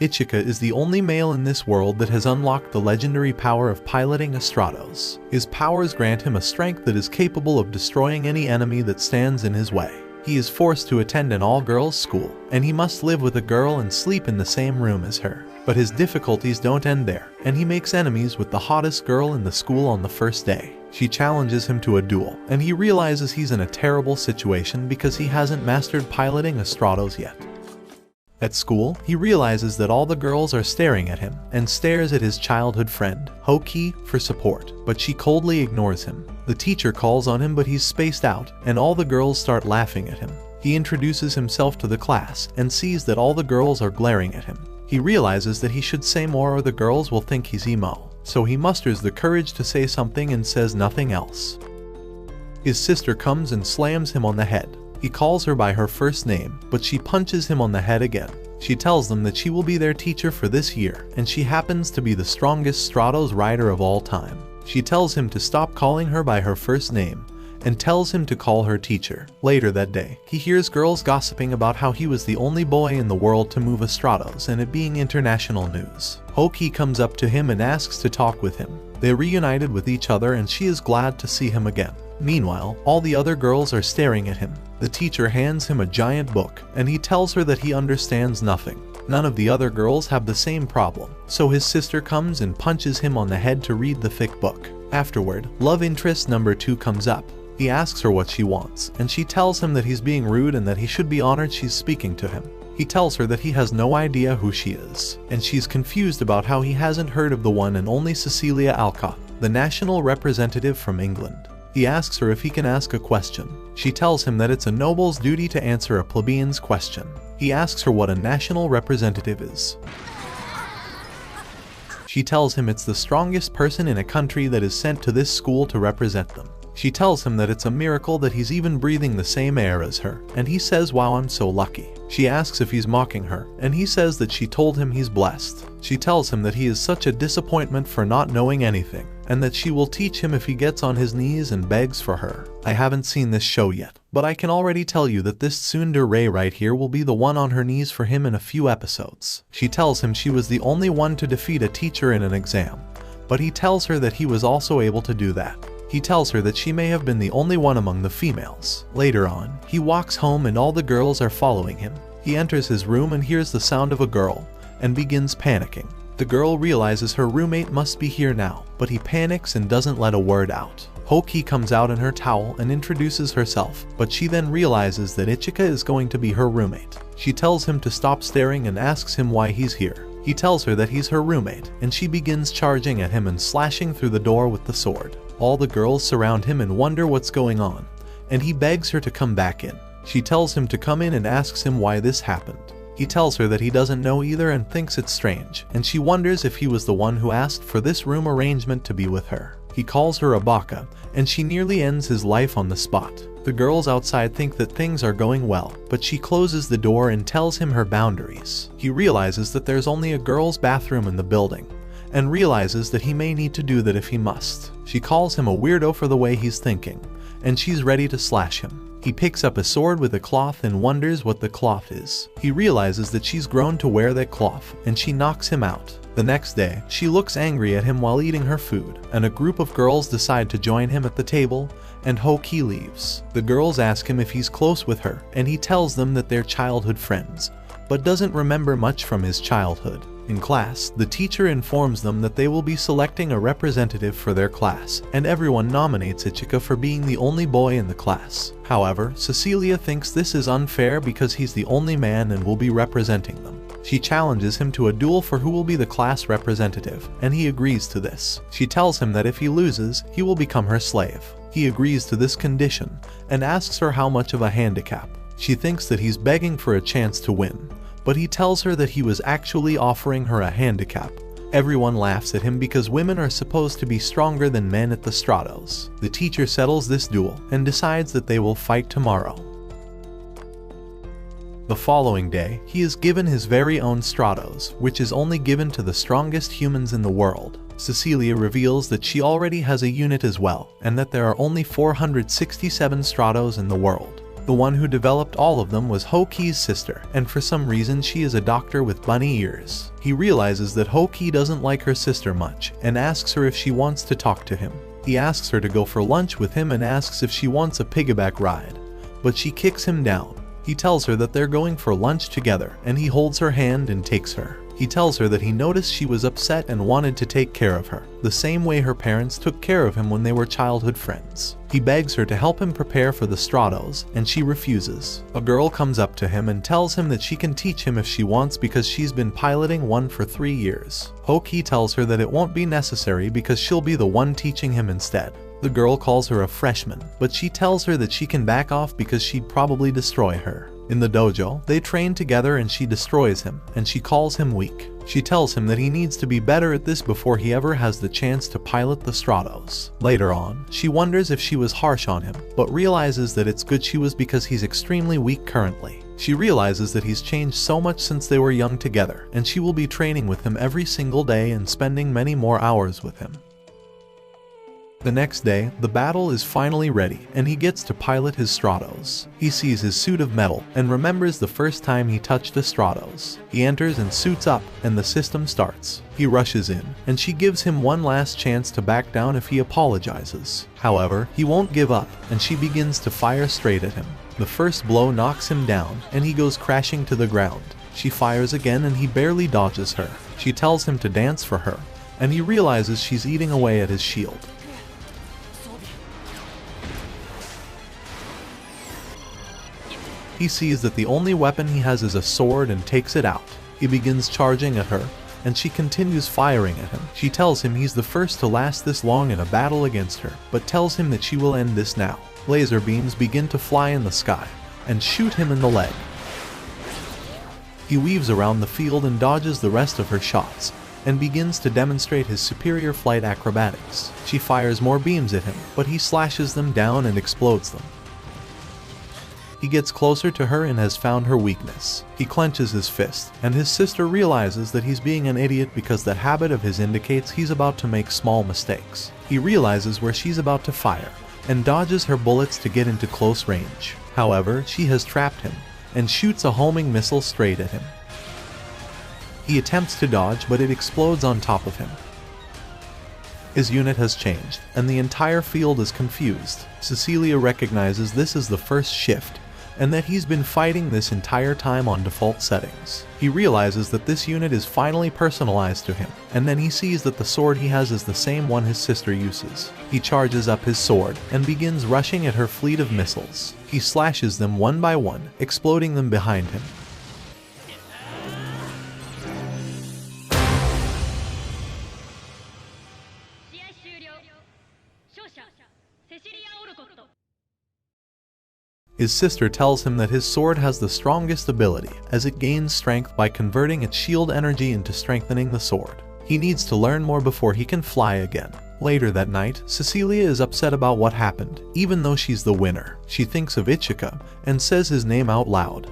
Ichika is the only male in this world that has unlocked the legendary power of piloting a Stratos. His powers grant him a strength that is capable of destroying any enemy that stands in his way. He is forced to attend an all-girls school, and he must live with a girl and sleep in the same room as her. But his difficulties don't end there, and he makes enemies with the hottest girl in the school on the first day. She challenges him to a duel, and he realizes he's in a terrible situation because he hasn't mastered piloting a Stratos yet. At school, he realizes that all the girls are staring at him, and stares at his childhood friend, Hoki, for support, but she coldly ignores him. The teacher calls on him, but he's spaced out, and all the girls start laughing at him. He introduces himself to the class, and sees that all the girls are glaring at him. He realizes that he should say more or the girls will think he's emo, so he musters the courage to say something and says nothing else. His sister comes and slams him on the head. He calls her by her first name, but she punches him on the head again. She tells them that she will be their teacher for this year, and she happens to be the strongest Stratos rider of all time. She tells him to stop calling her by her first name, and tells him to call her teacher. Later that day, he hears girls gossiping about how he was the only boy in the world to move a Stratos, and it being international news. Hoki comes up to him and asks to talk with him. They reunited with each other, and she is glad to see him again. Meanwhile, all the other girls are staring at him. The teacher hands him a giant book, and he tells her that he understands nothing. None of the other girls have the same problem, so his sister comes and punches him on the head to read the thick book. Afterward, love interest number 2 comes up. He asks her what she wants, and she tells him that he's being rude and that he should be honored she's speaking to him. He tells her that he has no idea who she is, and she's confused about how he hasn't heard of the one and only Cecilia Alcott, the national representative from England. He asks her if he can ask a question. She tells him that it's a noble's duty to answer a plebeian's question. He asks her what a national representative is. She tells him it's the strongest person in a country that is sent to this school to represent them. She tells him that it's a miracle that he's even breathing the same air as her, and he says, "Wow, I'm so lucky." She asks if he's mocking her, and he says that she told him he's blessed. She tells him that he is such a disappointment for not knowing anything, and that she will teach him if he gets on his knees and begs for her. I haven't seen this show yet, but I can already tell you that this tsundere right here will be the one on her knees for him in a few episodes. She tells him she was the only one to defeat a teacher in an exam, but he tells her that he was also able to do that. He tells her that she may have been the only one among the females. Later on, he walks home and all the girls are following him. He enters his room and hears the sound of a girl, and begins panicking. The girl realizes her roommate must be here now, but he panics and doesn't let a word out. Hoki comes out in her towel and introduces herself, but she then realizes that Ichika is going to be her roommate. She tells him to stop staring and asks him why he's here. He tells her that he's her roommate, and she begins charging at him and slashing through the door with the sword. All the girls surround him and wonder what's going on, and he begs her to come back in. She tells him to come in and asks him why this happened. He tells her that he doesn't know either and thinks it's strange, and she wonders if he was the one who asked for this room arrangement to be with her. He calls her a baka, and she nearly ends his life on the spot. The girls outside think that things are going well, but she closes the door and tells him her boundaries. He realizes that there's only a girl's bathroom in the building, and realizes that he may need to do that if he must. She calls him a weirdo for the way he's thinking, and she's ready to slash him. He picks up a sword with a cloth and wonders what the cloth is. He realizes that she's grown to wear that cloth, and she knocks him out. The next day, she looks angry at him while eating her food, and a group of girls decide to join him at the table, and Hoki leaves. The girls ask him if he's close with her, and he tells them that they're childhood friends, but doesn't remember much from his childhood. In class, the teacher informs them that they will be selecting a representative for their class, and everyone nominates Ichika for being the only boy in the class. However, Cecilia thinks this is unfair because he's the only man and will be representing them. She challenges him to a duel for who will be the class representative, and he agrees to this. She tells him that if he loses, he will become her slave. He agrees to this condition, and asks her how much of a handicap. She thinks that he's begging for a chance to win, but he tells her that he was actually offering her a handicap. Everyone laughs at him because women are supposed to be stronger than men at the Stratos. The teacher settles this duel and decides that they will fight tomorrow. The following day, he is given his very own Stratos, which is only given to the strongest humans in the world. Cecilia reveals that she already has a unit as well, and that there are only 467 Stratos in the world. The one who developed all of them was Ho-Ki's sister, and for some reason she is a doctor with bunny ears. He realizes that Ho-Ki doesn't like her sister much, and asks her if she wants to talk to him. He asks her to go for lunch with him and asks if she wants a piggyback ride, but she kicks him down. He tells her that they're going for lunch together, and he holds her hand and takes her. He tells her that he noticed she was upset and wanted to take care of her, the same way her parents took care of him when they were childhood friends. He begs her to help him prepare for the Stratos, and she refuses. A girl comes up to him and tells him that she can teach him if she wants because she's been piloting one for 3 years. Ho-Ki tells her that it won't be necessary because she'll be the one teaching him instead. The girl calls her a freshman, but she tells her that she can back off because she'd probably destroy her. In the dojo, they train together and she destroys him, and she calls him weak. She tells him that he needs to be better at this before he ever has the chance to pilot the Stratos. Later on, she wonders if she was harsh on him, but realizes that it's good she was because he's extremely weak currently. She realizes that he's changed so much since they were young together, and she will be training with him every single day and spending many more hours with him. The next day, the battle is finally ready, and he gets to pilot his Stratos. He sees his suit of metal, and remembers the first time he touched a Stratos. He enters and suits up, and the system starts. He rushes in, and she gives him one last chance to back down if he apologizes. However, he won't give up, and she begins to fire straight at him. The first blow knocks him down, and he goes crashing to the ground. She fires again, and he barely dodges her. She tells him to dance for her, and he realizes she's eating away at his shield. He sees that the only weapon he has is a sword and takes it out. He begins charging at her, and she continues firing at him. She tells him he's the first to last this long in a battle against her, but tells him that she will end this now. Laser beams begin to fly in the sky, and shoot him in the leg. He weaves around the field and dodges the rest of her shots, and begins to demonstrate his superior flight acrobatics. She fires more beams at him, but he slashes them down and explodes them. He gets closer to her and has found her weakness. He clenches his fist, and his sister realizes that he's being an idiot because the habit of his indicates he's about to make small mistakes. He realizes where she's about to fire, and dodges her bullets to get into close range. However, she has trapped him, and shoots a homing missile straight at him. He attempts to dodge, but it explodes on top of him. His unit has changed, and the entire field is confused. Cecilia recognizes this as the first shift, and that he's been fighting this entire time on default settings. He realizes that this unit is finally personalized to him, and then he sees that the sword he has is the same one his sister uses. He charges up his sword, and begins rushing at her fleet of missiles. He slashes them one by one, exploding them behind him. His sister tells him that his sword has the strongest ability, as it gains strength by converting its shield energy into strengthening the sword. He needs to learn more before he can fly again. Later that night, Cecilia is upset about what happened, even though she's the winner. She thinks of Ichika, and says his name out loud.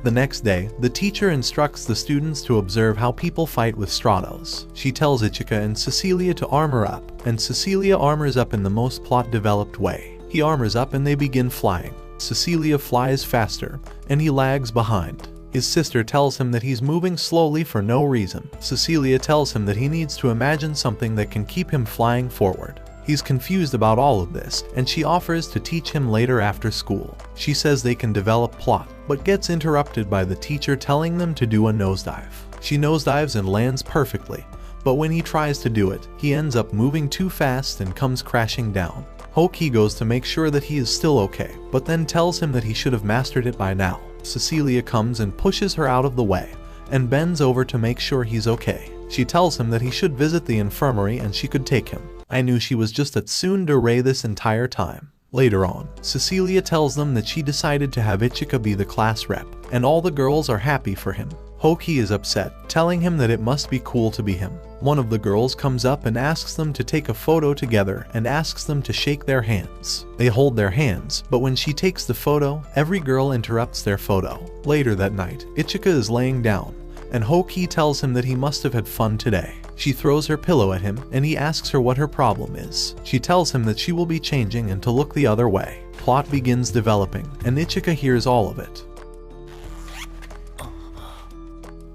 The next day, the teacher instructs the students to observe how people fight with Stratos. She tells Ichika and Cecilia to armor up, and Cecilia armors up in the most plot-developed way. He armors up and they begin flying. Cecilia flies faster, and he lags behind. His sister tells him that he's moving slowly for no reason. Cecilia tells him that he needs to imagine something that can keep him flying forward. He's confused about all of this, and she offers to teach him later after school. She says they can develop plot, but gets interrupted by the teacher telling them to do a nosedive. She nosedives and lands perfectly, but when he tries to do it, he ends up moving too fast and comes crashing down. Ho-Ki goes to make sure that he is still okay, but then tells him that he should have mastered it by now. Cecilia comes and pushes her out of the way, and bends over to make sure he's okay. She tells him that he should visit the infirmary and she could take him. I knew she was just at tsundere this entire time. Later on, Cecilia tells them that she decided to have Ichika be the class rep, and all the girls are happy for him. Ho-Ki is upset, telling him that it must be cool to be him. One of the girls comes up and asks them to take a photo together and asks them to shake their hands. They hold their hands, but when she takes the photo, every girl interrupts their photo. Later that night, Ichika is laying down, and Ho-Ki tells him that he must have had fun today. She throws her pillow at him and he asks her what her problem is. She tells him that she will be changing and to look the other way. Plot begins developing and Ichika hears all of it.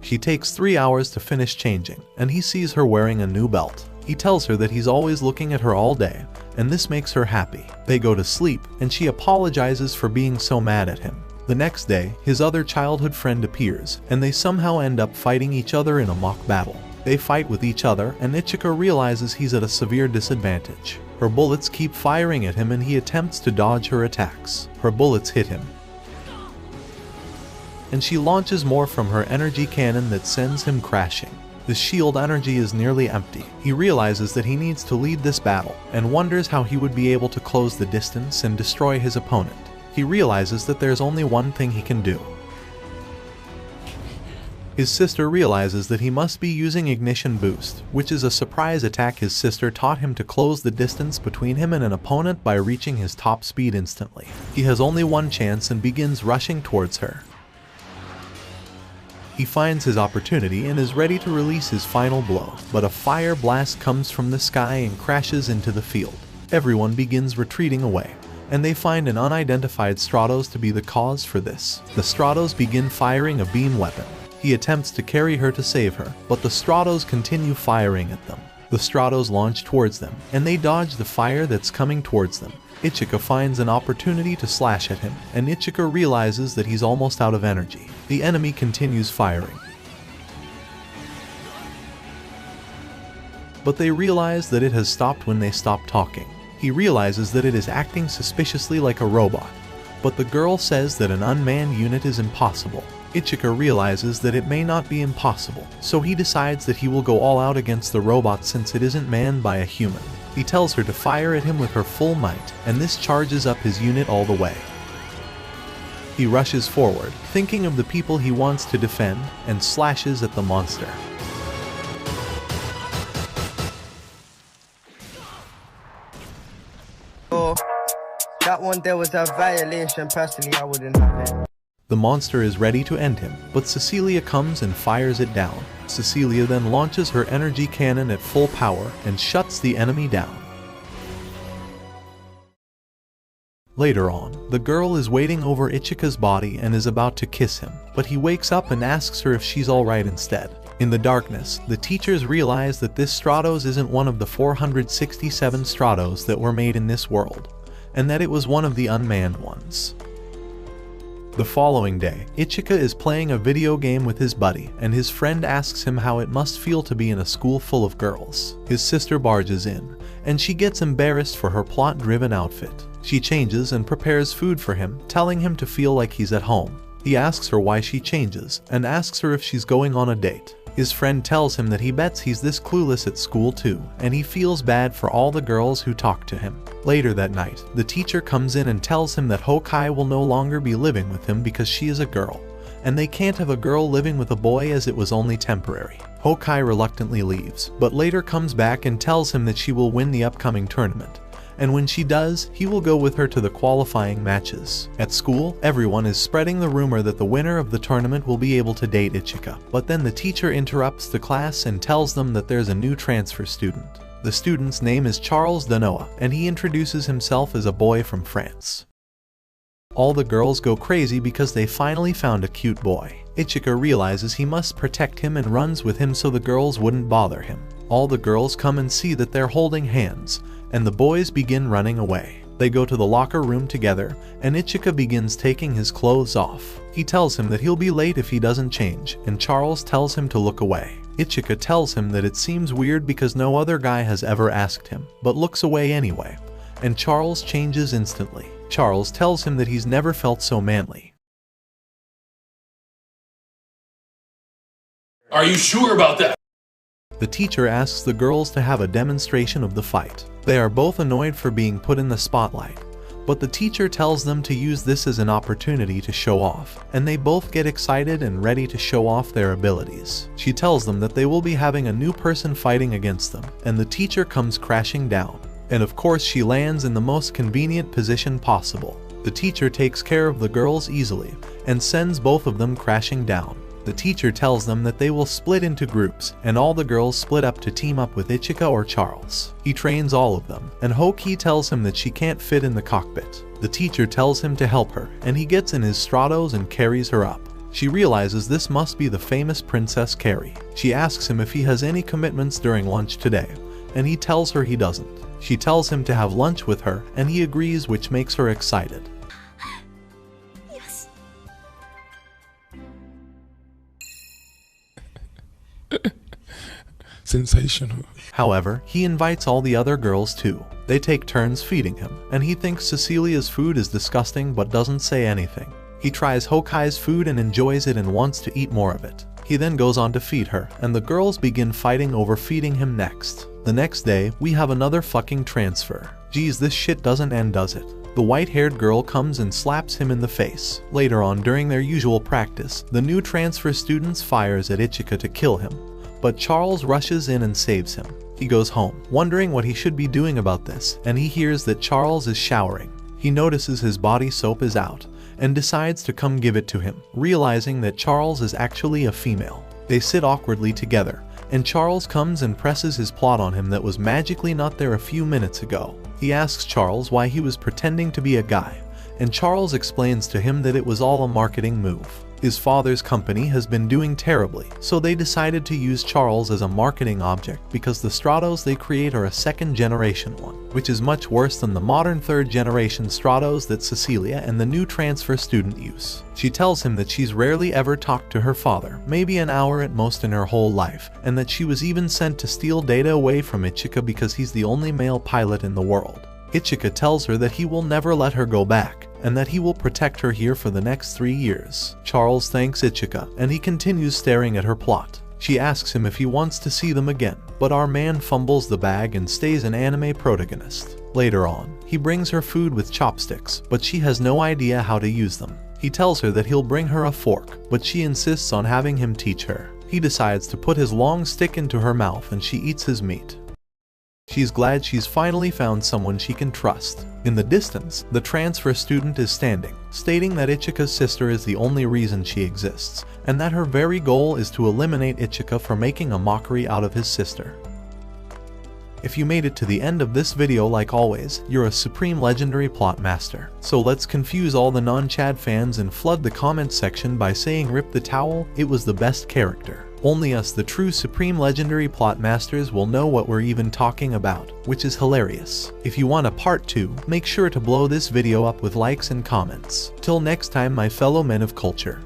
She takes 3 hours to finish changing and he sees her wearing a new belt. He tells her that he's always looking at her all day and this makes her happy. They go to sleep and she apologizes for being so mad at him. The next day, his other childhood friend appears and they somehow end up fighting each other in a mock battle. They fight with each other and Ichika realizes he's at a severe disadvantage. Her bullets keep firing at him and he attempts to dodge her attacks. Her bullets hit him, and she launches more from her energy cannon that sends him crashing. The shield energy is nearly empty. He realizes that he needs to lead this battle and wonders how he would be able to close the distance and destroy his opponent. He realizes that there's only one thing he can do. His sister realizes that he must be using Ignition Boost, which is a surprise attack. His sister taught him to close the distance between him and an opponent by reaching his top speed instantly. He has only one chance and begins rushing towards her. He finds his opportunity and is ready to release his final blow, but a fire blast comes from the sky and crashes into the field. Everyone begins retreating away, and they find an unidentified Stratos to be the cause for this. The Stratos begin firing a beam weapon. He attempts to carry her to save her, but the Stratos continue firing at them. The Stratos launch towards them, and they dodge the fire that's coming towards them. Ichika finds an opportunity to slash at him, and Ichika realizes that he's almost out of energy. The enemy continues firing, but they realize that it has stopped when they stop talking. He realizes that it is acting suspiciously like a robot, but the girl says that an unmanned unit is impossible. Ichika realizes that it may not be impossible, so he decides that he will go all out against the robot since it isn't manned by a human. He tells her to fire at him with her full might, and this charges up his unit all the way. He rushes forward, thinking of the people he wants to defend, and slashes at the monster. Oh, that one there was a violation. Personally, I wouldn't have it. The monster is ready to end him, but Cecilia comes and fires it down. Cecilia then launches her energy cannon at full power and shuts the enemy down. Later on, the girl is waiting over Ichika's body and is about to kiss him, but he wakes up and asks her if she's alright instead. In the darkness, the teachers realize that this Stratos isn't one of the 467 Stratos that were made in this world, and that it was one of the unmanned ones. The following day, Ichika is playing a video game with his buddy, and his friend asks him how it must feel to be in a school full of girls. His sister barges in, and she gets embarrassed for her plot-driven outfit. She changes and prepares food for him, telling him to feel like he's at home. He asks her why she changes, and asks her if she's going on a date. His friend tells him that he bets he's this clueless at school too, and he feels bad for all the girls who talk to him. Later that night, the teacher comes in and tells him that Hokai will no longer be living with him because she is a girl, and they can't have a girl living with a boy as it was only temporary. Hokai reluctantly leaves, but later comes back and tells him that she will win the upcoming tournament, and when she does, he will go with her to the qualifying matches. At school, everyone is spreading the rumor that the winner of the tournament will be able to date Ichika, but then the teacher interrupts the class and tells them that there's a new transfer student. The student's name is Charles Danoa, and he introduces himself as a boy from France. All the girls go crazy because they finally found a cute boy. Ichika realizes he must protect him and runs with him so the girls wouldn't bother him. All the girls come and see that they're holding hands, and the boys begin running away. They go to the locker room together, and Ichika begins taking his clothes off. He tells him that he'll be late if he doesn't change, and Charles tells him to look away. Ichika tells him that it seems weird because no other guy has ever asked him, but looks away anyway, and Charles changes instantly. Charles tells him that he's never felt so manly. Are you sure about that? The teacher asks the girls to have a demonstration of the fight. They are both annoyed for being put in the spotlight, but the teacher tells them to use this as an opportunity to show off, and they both get excited and ready to show off their abilities. She tells them that they will be having a new person fighting against them, and the teacher comes crashing down. And of course she lands in the most convenient position possible. The teacher takes care of the girls easily, and sends both of them crashing down. The teacher tells them that they will split into groups, and all the girls split up to team up with Ichika or Charles. He trains all of them, and Hoki tells him that she can't fit in the cockpit. The teacher tells him to help her, and he gets in his Stratos and carries her up. She realizes this must be the famous Princess Carrie. She asks him if he has any commitments during lunch today, and he tells her he doesn't. She tells him to have lunch with her, and he agrees, which makes her excited. Yes. Sensational. However, he invites all the other girls too. They take turns feeding him, and he thinks Cecilia's food is disgusting but doesn't say anything. He tries Hokai's food and enjoys it and wants to eat more of it. He then goes on to feed her, and the girls begin fighting over feeding him next. The next day, we have another fucking transfer. Geez, this shit doesn't end, does it? The white-haired girl comes and slaps him in the face. Later on, during their usual practice, the new transfer student fires at Ichika to kill him, but Charles rushes in and saves him. He goes home, wondering what he should be doing about this, and he hears that Charles is showering. He notices his body soap is out, and decides to come give it to him, realizing that Charles is actually a female. They sit awkwardly together, and Charles comes and presses his plot on him that was magically not there a few minutes ago. He asks Charles why he was pretending to be a guy, and Charles explains to him that it was all a marketing move. His father's company has been doing terribly, so they decided to use Charles as a marketing object because the Stratos they create are a second-generation one, which is much worse than the modern third-generation Stratos that Cecilia and the new transfer student use. She tells him that she's rarely ever talked to her father, maybe an hour at most in her whole life, and that she was even sent to steal data away from Ichika because he's the only male pilot in the world. Ichika tells her that he will never let her go back, and that he will protect her here for the next 3 years. Charles thanks Ichika, and he continues staring at her plot. She asks him if he wants to see them again, but our man fumbles the bag and stays an anime protagonist. Later on, he brings her food with chopsticks, but she has no idea how to use them. He tells her that he'll bring her a fork, but she insists on having him teach her. He decides to put his long stick into her mouth and she eats his meat. She's glad she's finally found someone she can trust. In the distance, the transfer student is standing, stating that Ichika's sister is the only reason she exists, and that her very goal is to eliminate Ichika for making a mockery out of his sister. If you made it to the end of this video, like always, you're a supreme legendary plot master. So let's confuse all the non-Chad fans and flood the comment section by saying rip the towel, it was the best character. Only us, the true supreme legendary plot masters, will know what we're even talking about, which is hilarious. If you want a part 2, make sure to blow this video up with likes and comments. Till next time, my fellow men of culture.